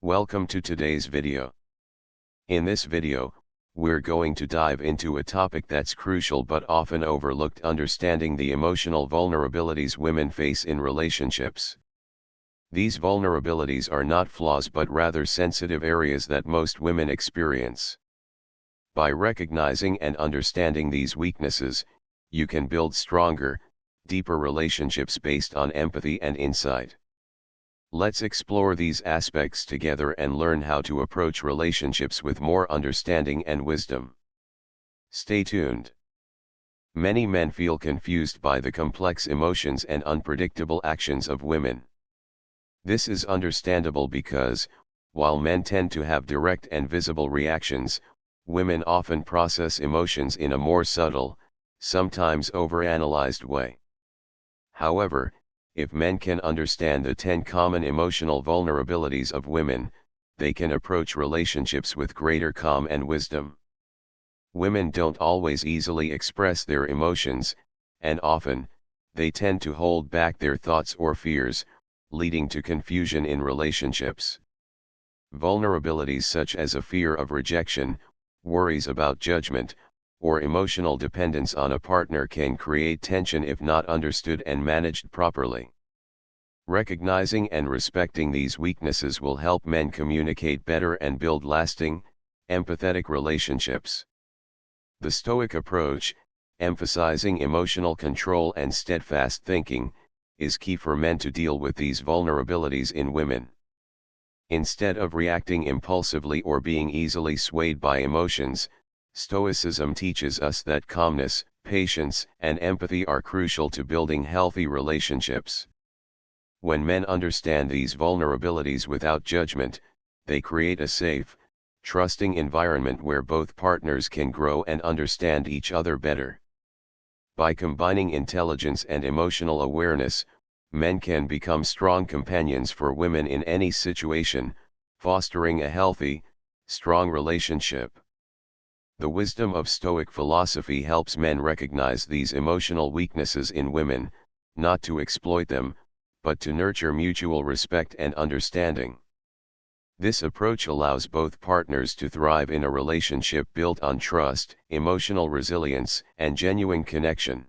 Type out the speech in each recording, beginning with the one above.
Welcome to today's video. In this video, we're going to dive into a topic that's crucial but often overlooked: understanding the emotional vulnerabilities women face in relationships. These vulnerabilities are not flaws but rather sensitive areas that most women experience. By recognizing and understanding these weaknesses, you can build stronger, deeper relationships based on empathy and insight. Let's explore these aspects together and learn how to approach relationships with more understanding and wisdom. Stay tuned. Many men feel confused by the complex emotions and unpredictable actions of women. This is understandable because, while men tend to have direct and visible reactions, women often process emotions in a more subtle, sometimes overanalyzed way. However, if men can understand the 10 common emotional vulnerabilities of women, they can approach relationships with greater calm and wisdom. Women don't always easily express their emotions, and often, they tend to hold back their thoughts or fears, leading to confusion in relationships. Vulnerabilities such as a fear of rejection, worries about judgment, or emotional dependence on a partner can create tension if not understood and managed properly. Recognizing and respecting these weaknesses will help men communicate better and build lasting, empathetic relationships. The Stoic approach, emphasizing emotional control and steadfast thinking, is key for men to deal with these vulnerabilities in women. Instead of reacting impulsively or being easily swayed by emotions, Stoicism teaches us that calmness, patience, and empathy are crucial to building healthy relationships. When men understand these vulnerabilities without judgment, they create a safe, trusting environment where both partners can grow and understand each other better. By combining intelligence and emotional awareness, men can become strong companions for women in any situation, fostering a healthy, strong relationship. The wisdom of Stoic philosophy helps men recognize these emotional weaknesses in women, not to exploit them, but to nurture mutual respect and understanding. This approach allows both partners to thrive in a relationship built on trust, emotional resilience, and genuine connection.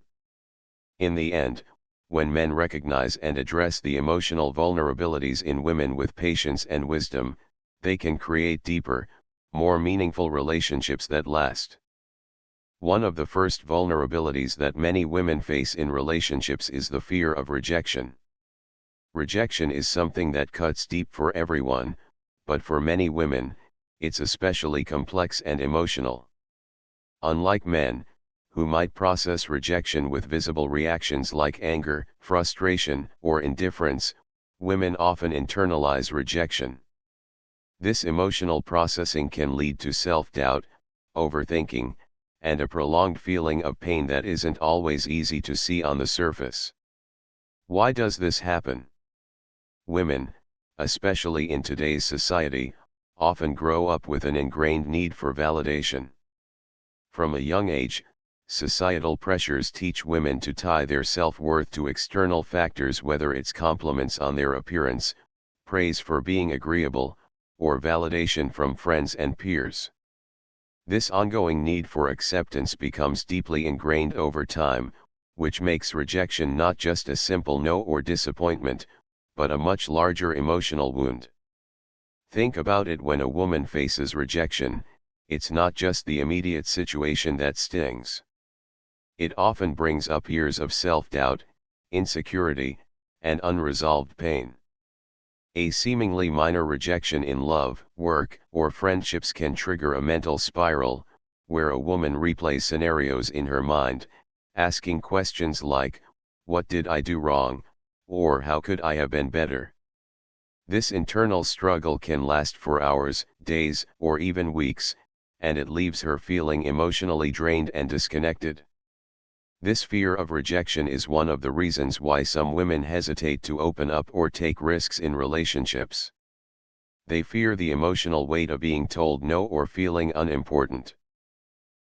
In the end, when men recognize and address the emotional vulnerabilities in women with patience and wisdom, they can create deeper, more meaningful relationships that last. One of the first vulnerabilities that many women face in relationships is the fear of rejection. Rejection is something that cuts deep for everyone, but for many women, it's especially complex and emotional. Unlike men, who might process rejection with visible reactions like anger, frustration, or indifference, women often internalize rejection. This emotional processing can lead to self-doubt, overthinking, and a prolonged feeling of pain that isn't always easy to see on the surface. Why does this happen? Women, especially in today's society, often grow up with an ingrained need for validation. From a young age, societal pressures teach women to tie their self-worth to external factors, whether it's compliments on their appearance, praise for being agreeable, or validation from friends and peers. This ongoing need for acceptance becomes deeply ingrained over time, which makes rejection not just a simple no or disappointment, but a much larger emotional wound. Think about it: when a woman faces rejection, it's not just the immediate situation that stings. It often brings up years of self-doubt, insecurity, and unresolved pain. A seemingly minor rejection in love, work, or friendships can trigger a mental spiral, where a woman replays scenarios in her mind, asking questions like, "What did I do wrong?" or "How could I have been better?" This internal struggle can last for hours, days, or even weeks, and it leaves her feeling emotionally drained and disconnected. This fear of rejection is one of the reasons why some women hesitate to open up or take risks in relationships. They fear the emotional weight of being told no or feeling unimportant.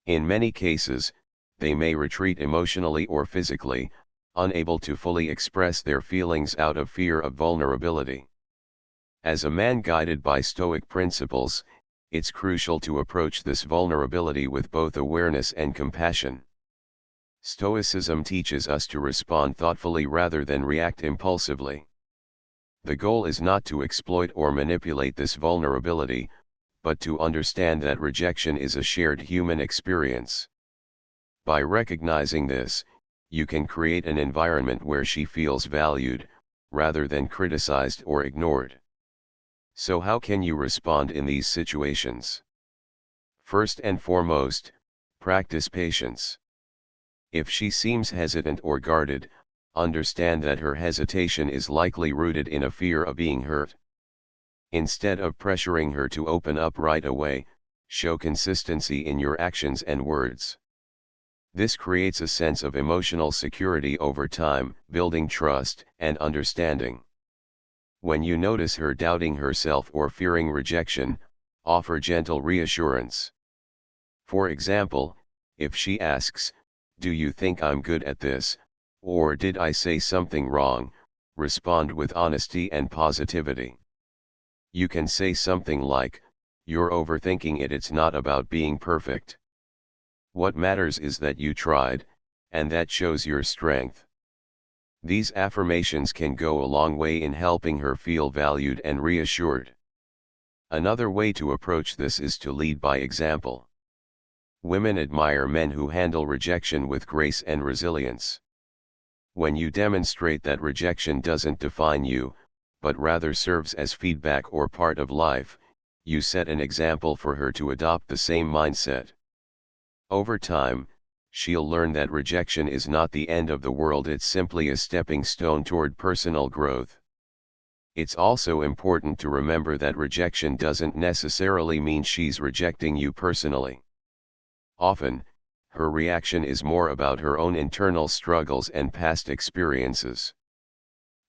In many cases, they may retreat emotionally or physically, unable to fully express their feelings out of fear of vulnerability. As a man guided by Stoic principles, it's crucial to approach this vulnerability with both awareness and compassion. Stoicism teaches us to respond thoughtfully rather than react impulsively. The goal is not to exploit or manipulate this vulnerability, but to understand that rejection is a shared human experience. By recognizing this, you can create an environment where she feels valued, rather than criticized or ignored. So how can you respond in these situations? First and foremost, practice patience. If she seems hesitant or guarded, understand that her hesitation is likely rooted in a fear of being hurt. Instead of pressuring her to open up right away, show consistency in your actions and words. This creates a sense of emotional security over time, building trust and understanding. When you notice her doubting herself or fearing rejection, offer gentle reassurance. For example, if she asks, "Do you think I'm good at this?" or "Did I say something wrong?" respond with honesty and positivity. You can say something like, "You're overthinking it, it's not about being perfect. What matters is that you tried, and that shows your strength." These affirmations can go a long way in helping her feel valued and reassured. Another way to approach this is to lead by example. Women admire men who handle rejection with grace and resilience. When you demonstrate that rejection doesn't define you, but rather serves as feedback or part of life, you set an example for her to adopt the same mindset. Over time, she'll learn that rejection is not the end of the world, it's simply a stepping stone toward personal growth. It's also important to remember that rejection doesn't necessarily mean she's rejecting you personally. Often, her reaction is more about her own internal struggles and past experiences.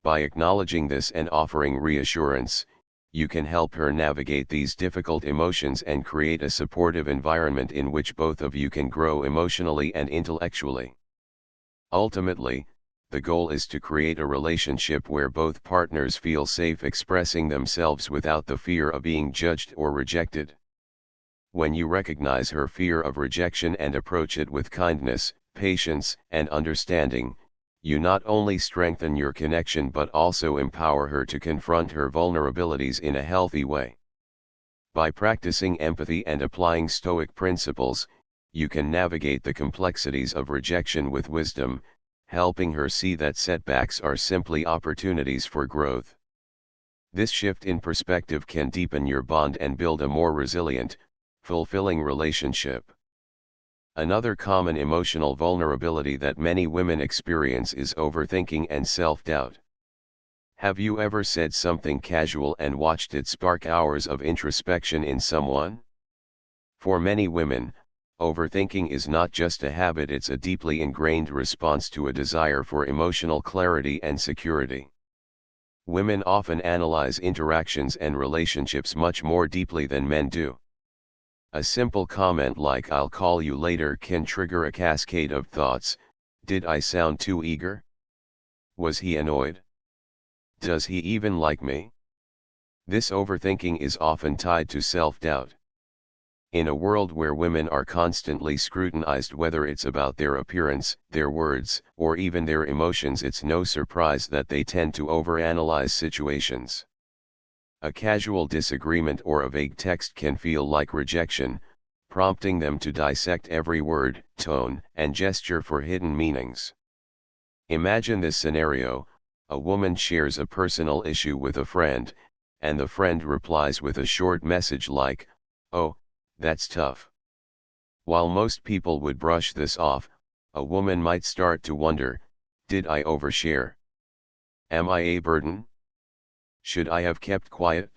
By acknowledging this and offering reassurance, you can help her navigate these difficult emotions and create a supportive environment in which both of you can grow emotionally and intellectually. Ultimately, the goal is to create a relationship where both partners feel safe expressing themselves without the fear of being judged or rejected. When you recognize her fear of rejection and approach it with kindness, patience, and understanding, you not only strengthen your connection but also empower her to confront her vulnerabilities in a healthy way. By practicing empathy and applying Stoic principles, you can navigate the complexities of rejection with wisdom, helping her see that setbacks are simply opportunities for growth. This shift in perspective can deepen your bond and build a more resilient, fulfilling relationship. Another common emotional vulnerability that many women experience is overthinking and self-doubt. Have you ever said something casual and watched it spark hours of introspection in someone? For many women, overthinking is not just a habit, it's a deeply ingrained response to a desire for emotional clarity and security. Women often analyze interactions and relationships much more deeply than men do. A simple comment like "I'll call you later" can trigger a cascade of thoughts. Did I sound too eager? Was he annoyed? Does he even like me? This overthinking is often tied to self-doubt. In a world where women are constantly scrutinized, whether it's about their appearance, their words, or even their emotions, it's no surprise that they tend to overanalyze situations. A casual disagreement or a vague text can feel like rejection, prompting them to dissect every word, tone, and gesture for hidden meanings. Imagine this scenario: a woman shares a personal issue with a friend, and the friend replies with a short message like, "Oh, that's tough." While most people would brush this off, a woman might start to wonder, did I overshare? Am I a burden? Should I have kept quiet?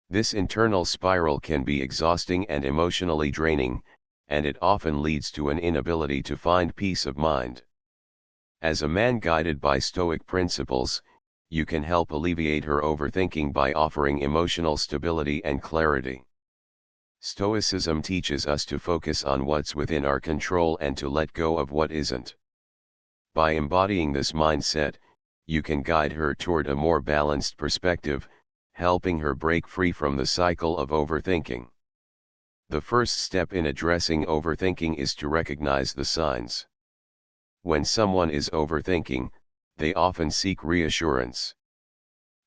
This internal spiral can be exhausting and emotionally draining, and it often leads to an inability to find peace of mind. As a man guided by Stoic principles, you can help alleviate her overthinking by offering emotional stability and clarity. Stoicism teaches us to focus on what's within our control and to let go of what isn't. By embodying this mindset, you can guide her toward a more balanced perspective, helping her break free from the cycle of overthinking. The first step in addressing overthinking is to recognize the signs. When someone is overthinking, they often seek reassurance.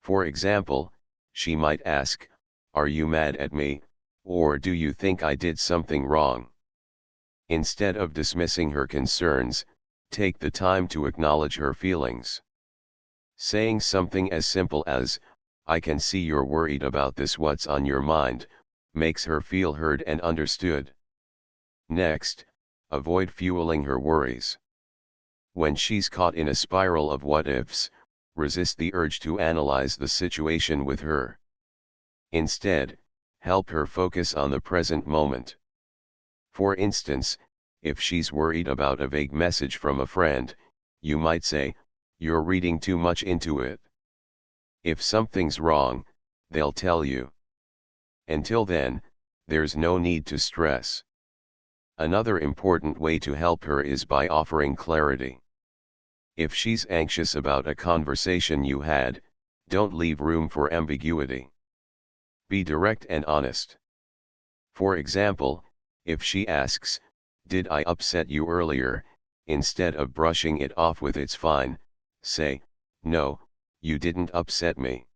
For example, she might ask, "Are you mad at me, or do you think I did something wrong?" Instead of dismissing her concerns, take the time to acknowledge her feelings. Saying something as simple as, "I can see you're worried about this, what's on your mind," makes her feel heard and understood. Next, avoid fueling her worries. When she's caught in a spiral of what-ifs, resist the urge to analyze the situation with her. Instead, help her focus on the present moment. For instance, if she's worried about a vague message from a friend, you might say, "You're reading too much into it. If something's wrong, they'll tell you. Until then, there's no need to stress." Another important way to help her is by offering clarity. If she's anxious about a conversation you had, don't leave room for ambiguity. Be direct and honest. For example, if she asks, "Did I upset you earlier?" instead of brushing it off with "It's fine," say, "No, you didn't upset me.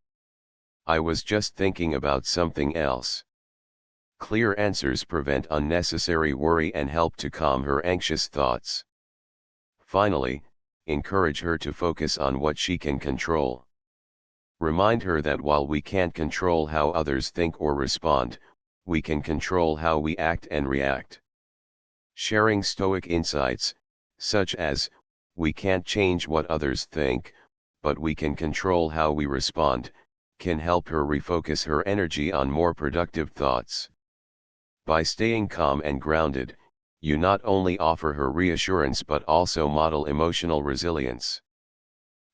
I was just thinking about something else." Clear answers prevent unnecessary worry and help to calm her anxious thoughts. Finally, encourage her to focus on what she can control. Remind her that while we can't control how others think or respond, we can control how we act and react. Sharing Stoic insights, such as, "We can't change what others think, but we can control how we respond," can help her refocus her energy on more productive thoughts. By staying calm and grounded, you not only offer her reassurance but also model emotional resilience.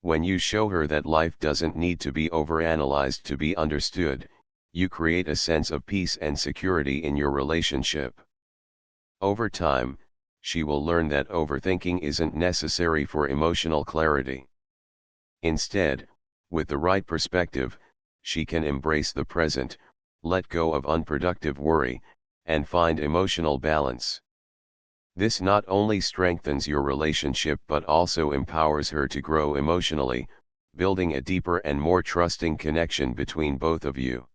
When you show her that life doesn't need to be overanalyzed to be understood, you create a sense of peace and security in your relationship. Over time, she will learn that overthinking isn't necessary for emotional clarity. Instead, with the right perspective, she can embrace the present, let go of unproductive worry, and find emotional balance. This not only strengthens your relationship but also empowers her to grow emotionally, building a deeper and more trusting connection between both of you.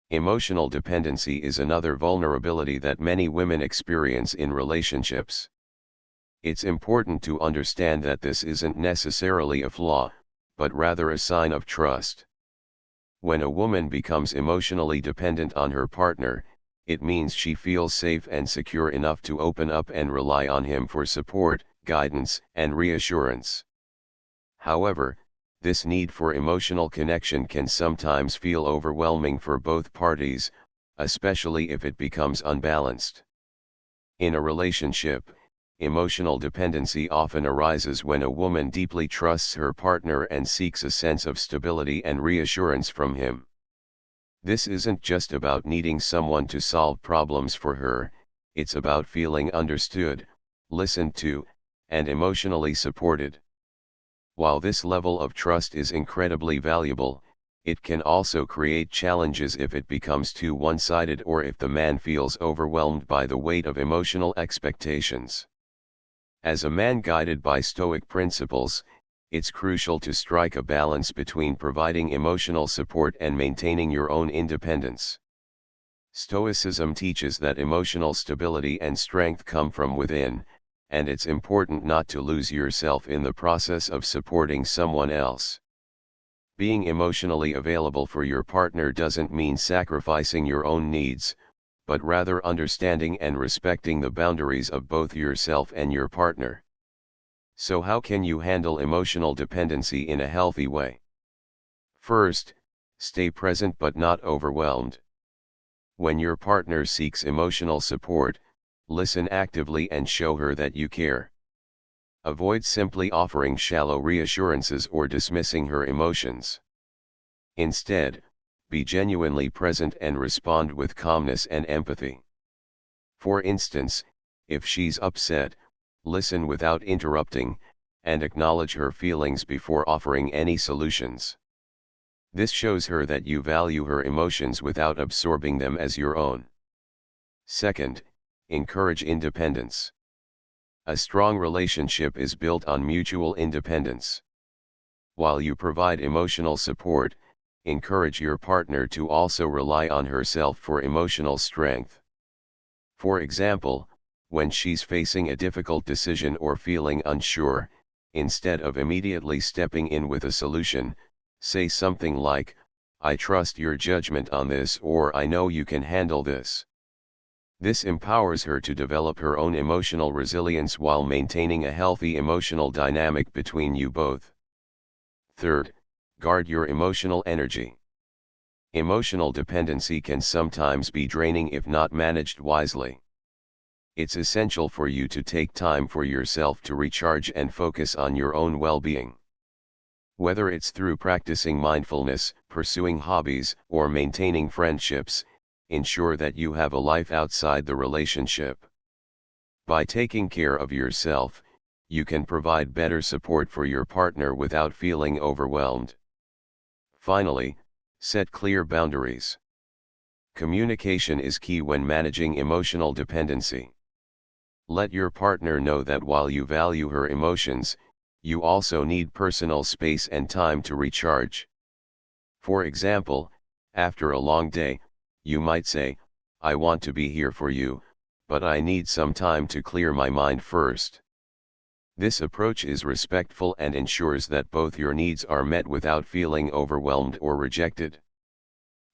Emotional dependency is another vulnerability that many women experience in relationships. It's important to understand that this isn't necessarily a flaw, but rather a sign of trust. When a woman becomes emotionally dependent on her partner, it means she feels safe and secure enough to open up and rely on him for support, guidance, and reassurance. However, this need for emotional connection can sometimes feel overwhelming for both parties, especially if it becomes unbalanced. In a relationship, emotional dependency often arises when a woman deeply trusts her partner and seeks a sense of stability and reassurance from him. This isn't just about needing someone to solve problems for her, it's about feeling understood, listened to, and emotionally supported. While this level of trust is incredibly valuable, it can also create challenges if it becomes too one-sided or if the man feels overwhelmed by the weight of emotional expectations. As a man guided by Stoic principles, it's crucial to strike a balance between providing emotional support and maintaining your own independence. Stoicism teaches that emotional stability and strength come from within, and it's important not to lose yourself in the process of supporting someone else. Being emotionally available for your partner doesn't mean sacrificing your own needs, but rather understanding and respecting the boundaries of both yourself and your partner. So how can you handle emotional dependency in a healthy way? First, stay present but not overwhelmed. When your partner seeks emotional support, listen actively and show her that you care. Avoid simply offering shallow reassurances or dismissing her emotions. Instead, be genuinely present and respond with calmness and empathy. For instance, if she's upset, listen without interrupting, and acknowledge her feelings before offering any solutions. This shows her that you value her emotions without absorbing them as your own. Second, encourage independence. A strong relationship is built on mutual independence. While you provide emotional support, encourage your partner to also rely on herself for emotional strength. For example, when she's facing a difficult decision or feeling unsure, instead of immediately stepping in with a solution, say something like, "I trust your judgment on this," or "I know you can handle this." This empowers her to develop her own emotional resilience while maintaining a healthy emotional dynamic between you both. Third, guard your emotional energy. Emotional dependency can sometimes be draining if not managed wisely. It's essential for you to take time for yourself to recharge and focus on your own well-being. Whether it's through practicing mindfulness, pursuing hobbies, or maintaining friendships, ensure that you have a life outside the relationship. By taking care of yourself, you can provide better support for your partner without feeling overwhelmed. Finally, set clear boundaries. Communication is key when managing emotional dependency. Let your partner know that while you value her emotions, you also need personal space and time to recharge. For example, after a long day, you might say, "I want to be here for you, but I need some time to clear my mind first." This approach is respectful and ensures that both your needs are met without feeling overwhelmed or rejected.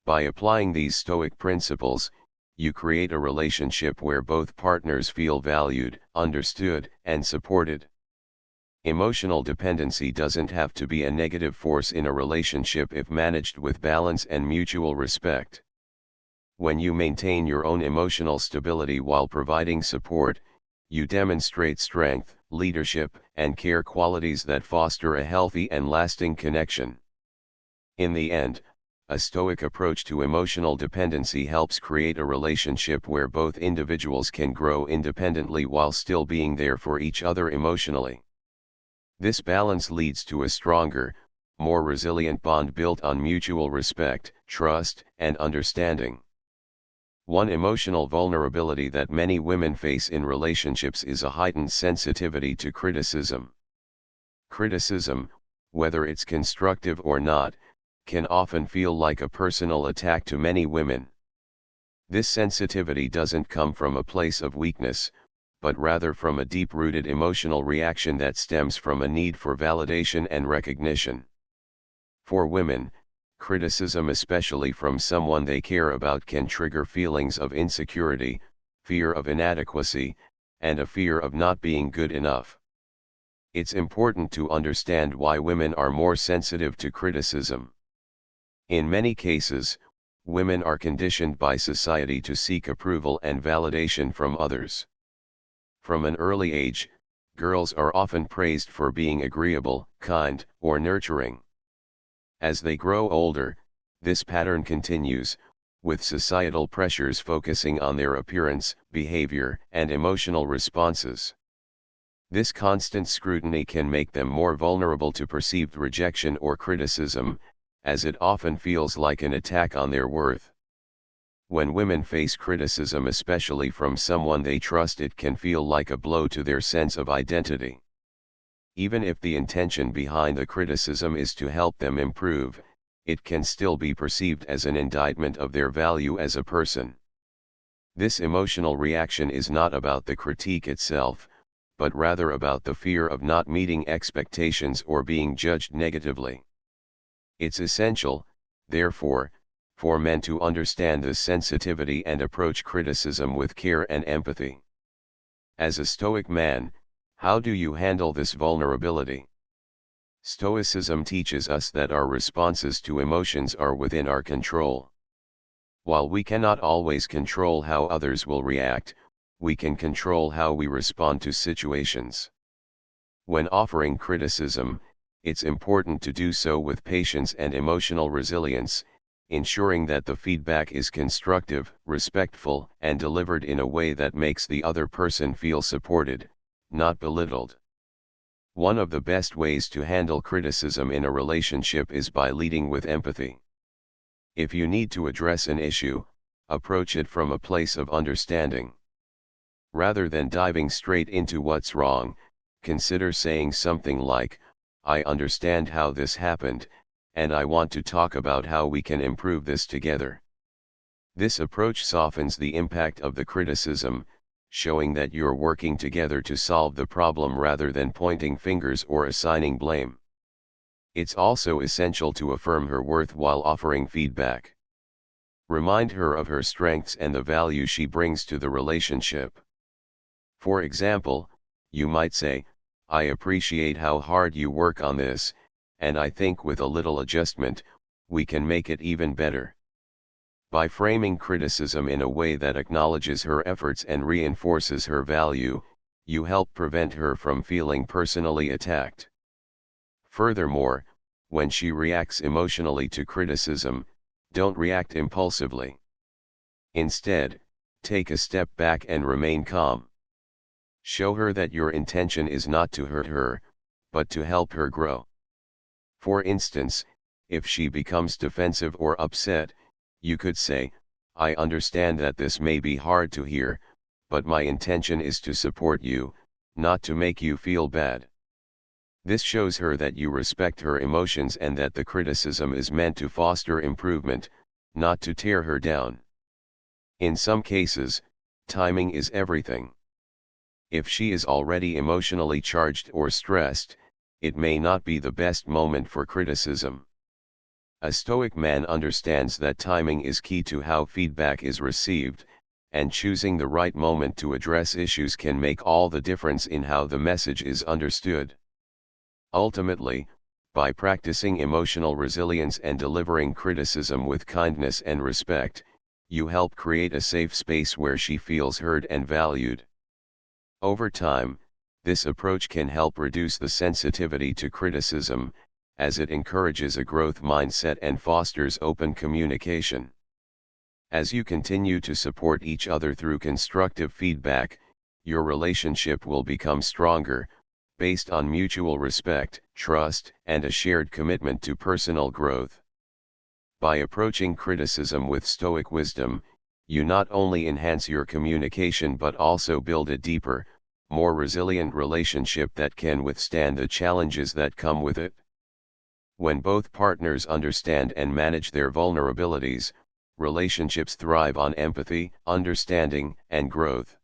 By applying these Stoic principles, you create a relationship where both partners feel valued, understood, and supported. Emotional dependency doesn't have to be a negative force in a relationship if managed with balance and mutual respect. When you maintain your own emotional stability while providing support, you demonstrate strength, leadership, and care, qualities that foster a healthy and lasting connection. In the end, a Stoic approach to emotional dependency helps create a relationship where both individuals can grow independently while still being there for each other emotionally. This balance leads to a stronger, more resilient bond built on mutual respect, trust, and understanding. One emotional vulnerability that many women face in relationships is a heightened sensitivity to criticism. Criticism, whether it's constructive or not, can often feel like a personal attack to many women. This sensitivity doesn't come from a place of weakness, but rather from a deep-rooted emotional reaction that stems from a need for validation and recognition. For women, criticism, especially from someone they care about, can trigger feelings of insecurity, fear of inadequacy, and a fear of not being good enough. It's important to understand why women are more sensitive to criticism. In many cases, women are conditioned by society to seek approval and validation from others. From an early age, girls are often praised for being agreeable, kind, or nurturing. As they grow older, this pattern continues, with societal pressures focusing on their appearance, behavior, and emotional responses. This constant scrutiny can make them more vulnerable to perceived rejection or criticism, as it often feels like an attack on their worth. When women face criticism, especially from someone they trust, it can feel like a blow to their sense of identity. Even if the intention behind the criticism is to help them improve, it can still be perceived as an indictment of their value as a person. This emotional reaction is not about the critique itself, but rather about the fear of not meeting expectations or being judged negatively. It's essential, therefore, for men to understand this sensitivity and approach criticism with care and empathy. As a Stoic man, how do you handle this vulnerability? Stoicism teaches us that our responses to emotions are within our control. While we cannot always control how others will react, we can control how we respond to situations. When offering criticism, it's important to do so with patience and emotional resilience, ensuring that the feedback is constructive, respectful, and delivered in a way that makes the other person feel supported, not belittled. One of the best ways to handle criticism in a relationship is by leading with empathy. If you need to address an issue, approach it from a place of understanding. Rather than diving straight into what's wrong, consider saying something like, "I understand how this happened, and I want to talk about how we can improve this together." This approach softens the impact of the criticism, showing that you're working together to solve the problem rather than pointing fingers or assigning blame. It's also essential to affirm her worth while offering feedback. Remind her of her strengths and the value she brings to the relationship. For example, you might say, "I appreciate how hard you work on this, and I think with a little adjustment, we can make it even better." By framing criticism in a way that acknowledges her efforts and reinforces her value, you help prevent her from feeling personally attacked. Furthermore, when she reacts emotionally to criticism, don't react impulsively. Instead, take a step back and remain calm. Show her that your intention is not to hurt her, but to help her grow. For instance, if she becomes defensive or upset, you could say, "I understand that this may be hard to hear, but my intention is to support you, not to make you feel bad." This shows her that you respect her emotions and that the criticism is meant to foster improvement, not to tear her down. In some cases, timing is everything. If she is already emotionally charged or stressed, it may not be the best moment for criticism. A Stoic man understands that timing is key to how feedback is received, and choosing the right moment to address issues can make all the difference in how the message is understood. Ultimately, by practicing emotional resilience and delivering criticism with kindness and respect, you help create a safe space where she feels heard and valued. Over time, this approach can help reduce the sensitivity to criticism, as it encourages a growth mindset and fosters open communication. As you continue to support each other through constructive feedback, your relationship will become stronger, based on mutual respect, trust, and a shared commitment to personal growth. By approaching criticism with Stoic wisdom, you not only enhance your communication but also build a deeper, more resilient relationship that can withstand the challenges that come with it. When both partners understand and manage their vulnerabilities, relationships thrive on empathy, understanding, and growth.